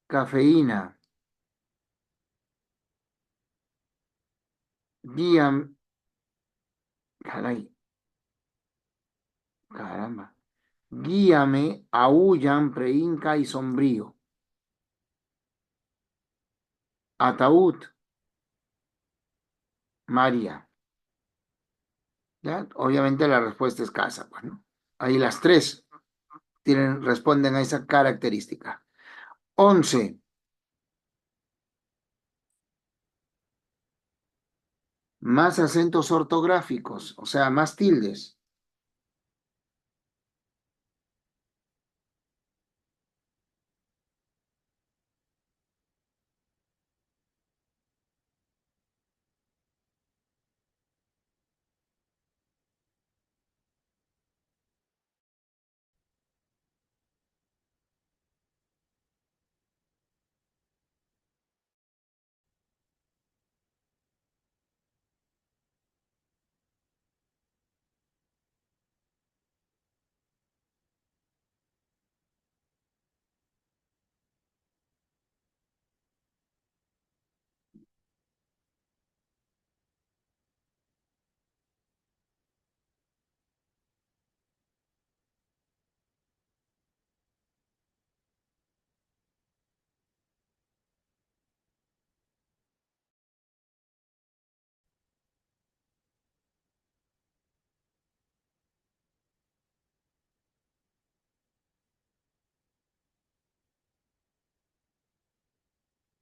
Cafeína. Guíame. Caray, caramba. Guíame, aúllan, preinca y sombrío. Ataúd, María. ¿Ya? Obviamente la respuesta es casa, pues, ¿no? Ahí las tres responden a esa característica. 11. Más acentos ortográficos, o sea, más tildes.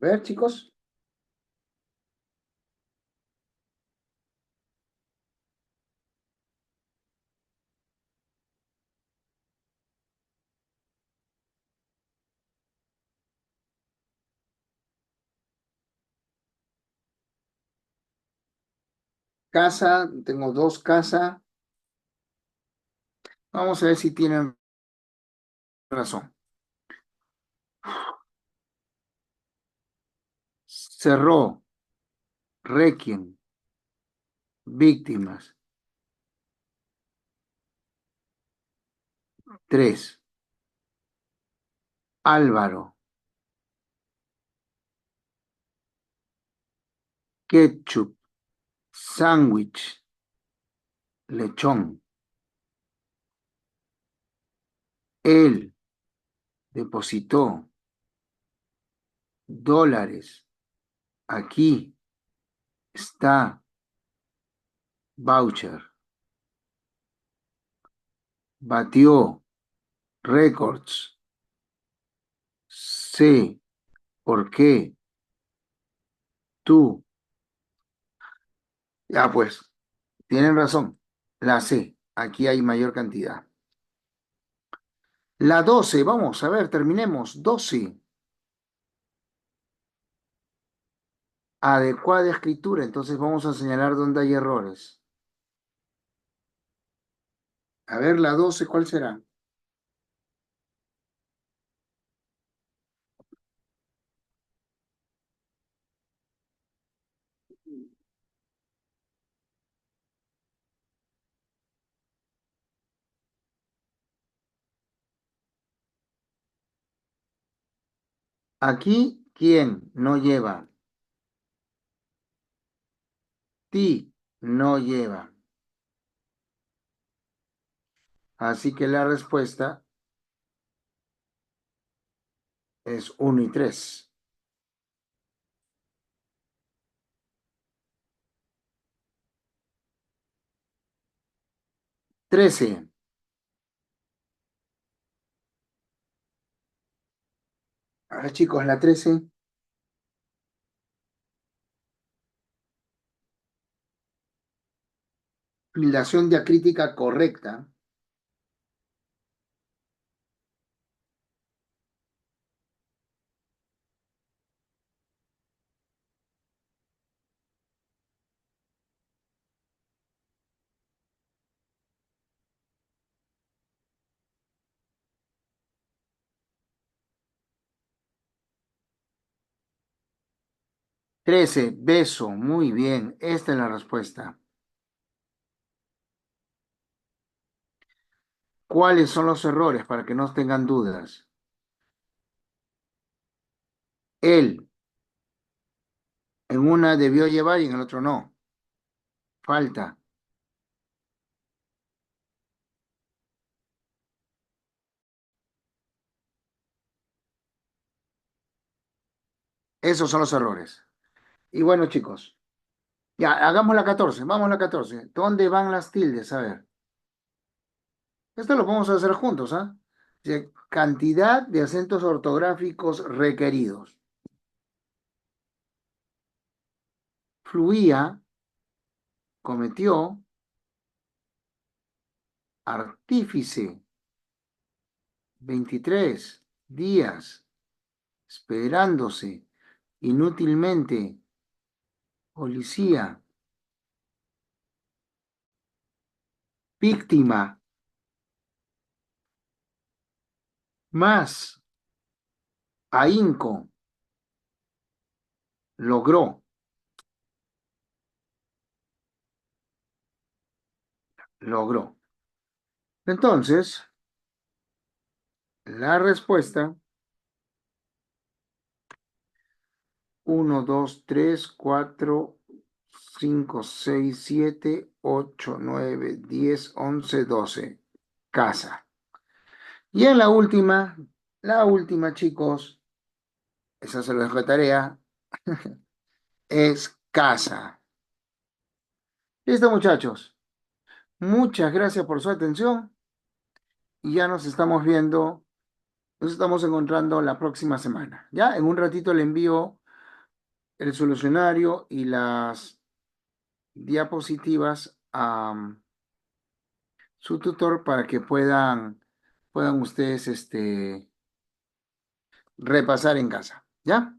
A ver, chicos. Casa, tengo dos casas. Vamos a ver si tienen razón. Cerró, Requiem, víctimas. Tres. Álvaro, ketchup, sándwich, lechón. Él depositó dólares. Aquí está voucher. Batió récords. Sé por qué tú. Ya pues, tienen razón. La C. Aquí hay mayor cantidad. La 12. Vamos a ver, terminemos. 12. Adecuada escritura. Entonces vamos a señalar dónde hay errores. A ver, la 12, ¿cuál será? Aquí, ¿quién no lleva? Ti no lleva. Así que la respuesta es 1 y 3. 13. Ahora chicos, la 13. Fildación diacrítica correcta. 13. Beso. Muy bien. Esta es la respuesta. ¿Cuáles son los errores para que no tengan dudas? Él en una debió llevar y en el otro no. Falta. Esos son los errores. Y bueno, chicos, ya, hagamos la 14. Vamos a la 14. ¿Dónde van las tildes? A ver. Esto lo vamos a hacer juntos, ¿ah? Dice, cantidad de acentos ortográficos requeridos. Fluía, cometió, artífice, 23 días, esperándose, inútilmente, policía, víctima, más, ahínco, logró, logró. Entonces, la respuesta, 1, 2, 3, 4, 5, 6, 7, 8, 9, 10, 11, 12. Casa. Y en la última, chicos, esa se lo dejo de tarea, es casa. Listo, muchachos. Muchas gracias por su atención y ya nos estamos viendo, nos estamos encontrando la próxima semana. Ya, en un ratito le envío el solucionario y las diapositivas a su tutor para que puedan ustedes repasar en casa. ¿Ya?